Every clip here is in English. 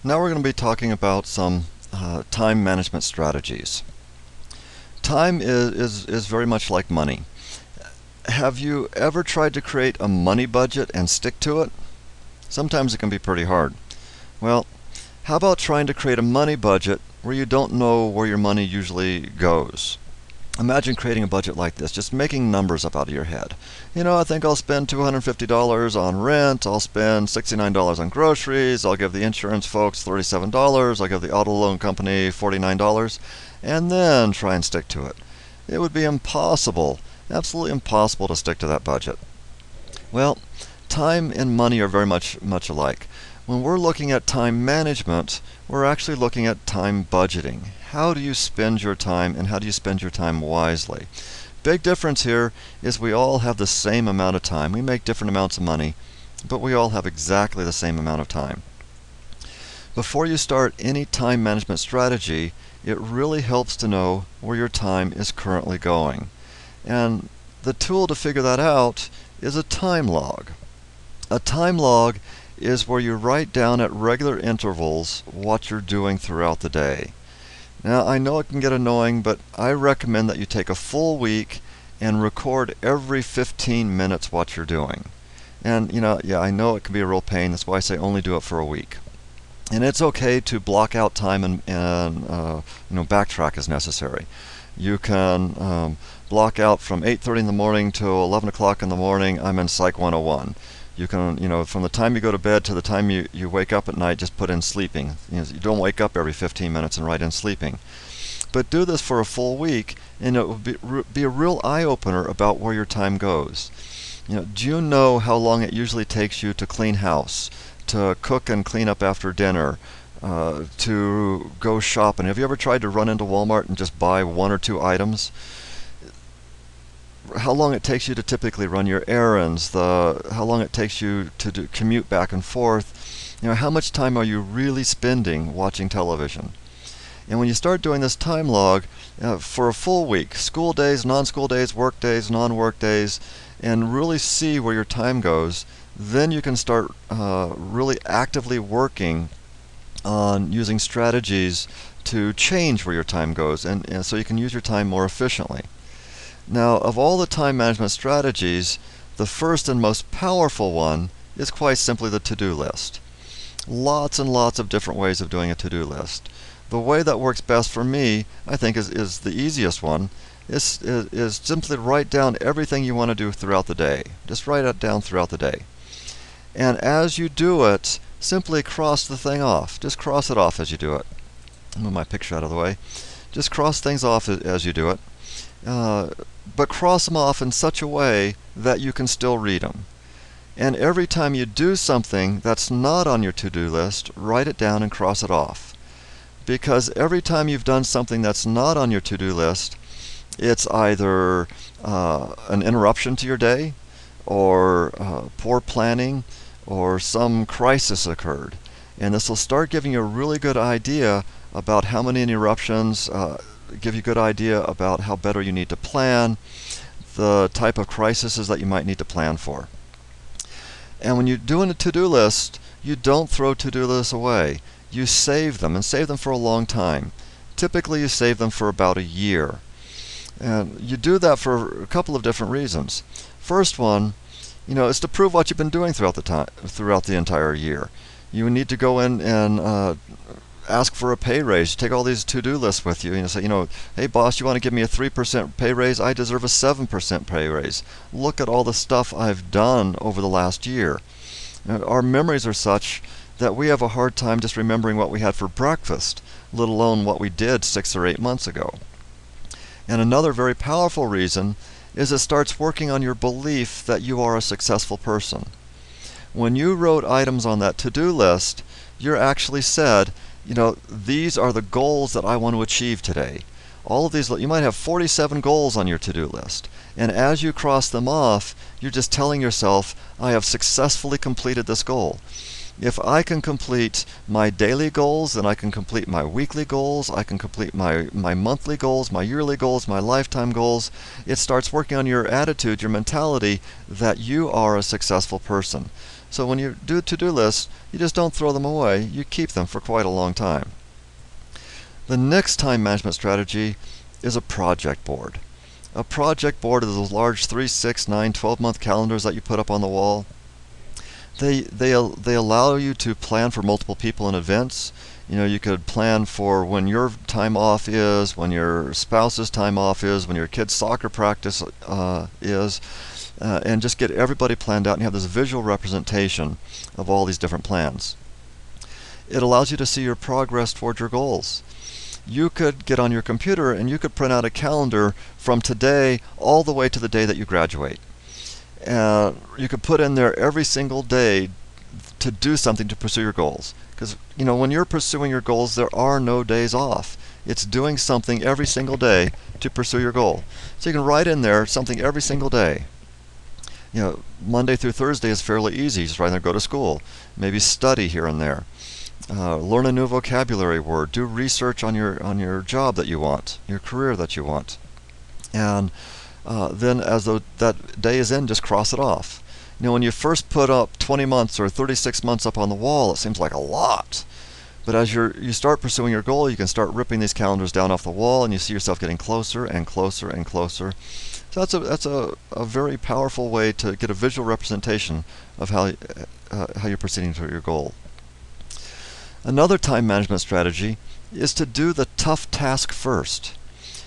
Now we're going to be talking about some time management strategies. Time is very much like money. Have you ever tried to create a money budget and stick to it? Sometimes it can be pretty hard. Well, how about trying to create a money budget where you don't know where your money usually goes? Imagine creating a budget like this, just making numbers up out of your head. I think I'll spend $250 on rent, I'll spend $69 on groceries, I'll give the insurance folks $37, I'll give the auto loan company $49, and then try and stick to it. It would be impossible, absolutely impossible to stick to that budget. Well, time and money are very much alike. When we're looking at time management, we're actually looking at time budgeting. How do you spend your time, and how do you spend your time wisely? Big difference here is we all have the same amount of time. We make different amounts of money, but we all have exactly the same amount of time. Before you start any time management strategy, it really helps to know where your time is currently going. And the tool to figure that out is a time log. A time log is where you write down at regular intervals what you're doing throughout the day. Now, I know it can get annoying, but I recommend that you take a full week and record every 15 minutes what you're doing. And I know it can be a real pain. That's why I say only do it for a week. And it's okay to block out time and backtrack as necessary. You can block out from 8:30 in the morning to 11 o'clock in the morning. I'm in Psych 101. You can, from the time you go to bed to the time you wake up at night, just put in sleeping. You don't wake up every 15 minutes and write in sleeping. But do this for a full week, and it will be a real eye-opener about where your time goes. Do you know how long it usually takes you to clean house, to cook and clean up after dinner, to go shopping? Have you ever tried to run into Walmart and just buy one or two items? How long it takes you to typically run your errands, how long it takes you to commute back and forth. How much time are you really spending watching television? And when you start doing this time log for a full week, school days, non-school days, work days, non-work days, and really see where your time goes, then you can start really actively working on using strategies to change where your time goes, and so you can use your time more efficiently. Now, of all the time management strategies, the first and most powerful one is quite simply the to-do list. Lots and lots of different ways of doing a to-do list. The way that works best for me, I think, is the easiest one, is simply write down everything you want to do throughout the day. Just write it down throughout the day. And as you do it, simply cross the thing off. Just cross it off as you do it. Move my picture out of the way. Just cross things off as you do it. But cross them off in such a way that you can still read them. And every time you do something that's not on your to-do list, write it down and cross it off. Because every time you've done something that's not on your to-do list, it's either an interruption to your day, or poor planning, or some crisis occurred. And this will start giving you a really good idea about how many interruptions, give you a good idea about how better you need to plan, the type of crises that you might need to plan for. And when you're doing a to-do list, you don't throw to-do lists away. You save them, and save them for a long time. Typically you save them for about a year. And you do that for a couple of different reasons. First one, is to prove what you've been doing throughout the entire year. You need to go in and ask for a pay raise. Take all these to-do lists with you and say, hey boss, you want to give me a 3% pay raise? I deserve a 7% pay raise. Look at all the stuff I've done over the last year. Our memories are such that we have a hard time just remembering what we had for breakfast, let alone what we did 6 or 8 months ago. And another very powerful reason is it starts working on your belief that you are a successful person. When you wrote items on that to-do list, you actually said, these are the goals that I want to achieve today. All of these, you might have 47 goals on your to-do list. And as you cross them off, you're just telling yourself, I have successfully completed this goal. If I can complete my daily goals, then I can complete my weekly goals, I can complete my monthly goals, my yearly goals, my lifetime goals. It starts working on your attitude, your mentality, that you are a successful person. So when you do to-do lists, you just don't throw them away, you keep them for quite a long time. The next time management strategy is a project board. A project board are those large 3, 6, 9, 12-month calendars that you put up on the wall. They allow you to plan for multiple people in advance. You know, you could plan for when your time off is, when your spouse's time off is, when your kid's soccer practice is, and just get everybody planned out and have this visual representation of all these different plans. It allows you to see your progress toward your goals. You could get on your computer and you could print out a calendar from today all the way to the day that you graduate. You could put in there every single day to do something to pursue your goals. Because, you know, when you're pursuing your goals, there are no days off. It's doing something every single day to pursue your goal. So you can write in there something every single day. You know, Monday through Thursday is fairly easy. Just write in there, go to school, maybe study here and there. Learn a new vocabulary word. Do research on your job that you want, your career that you want. And then as that day is in, just cross it off. You know, when you first put up 20 months or 36 months up on the wall, it seems like a lot. But as you start pursuing your goal, you can start ripping these calendars down off the wall, and you see yourself getting closer and closer and closer. So that's a very powerful way to get a visual representation of how you're proceeding toward your goal. Another time management strategy is to do the tough task first.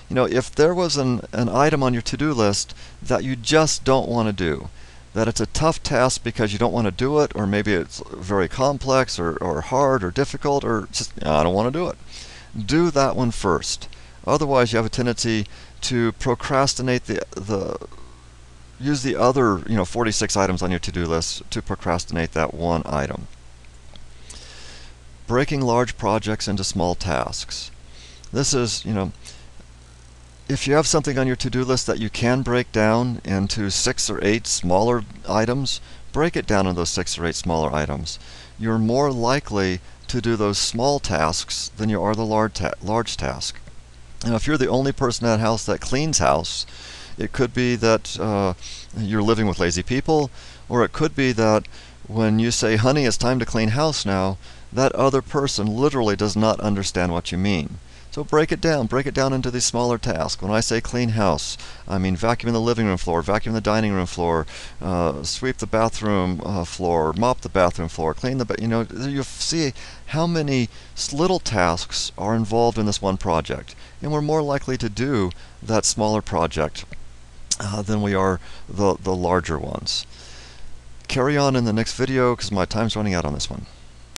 You know, if there was an item on your to-do list that you just don't want to do, that it's a tough task because you don't want to do it, or maybe it's very complex or hard or difficult, or just, I don't want to do it. Do that one first. Otherwise, you have a tendency to procrastinate use the other 46 items on your to-do list to procrastinate that one item. Breaking large projects into small tasks. This is, if you have something on your to-do list that you can break down into 6 or 8 smaller items, break it down into those 6 or 8 smaller items. You're more likely to do those small tasks than you are the large task. Now, if you're the only person in that house that cleans house, it could be that you're living with lazy people, or it could be that when you say, honey, it's time to clean house now, that other person literally does not understand what you mean. So break it down into these smaller tasks. When I say clean house, I mean vacuum the living room floor, vacuum the dining room floor, sweep the bathroom floor, mop the bathroom floor, clean the you see how many little tasks are involved in this one project. And we're more likely to do that smaller project than we are the larger ones. Carry on in the next video because my time's running out on this one.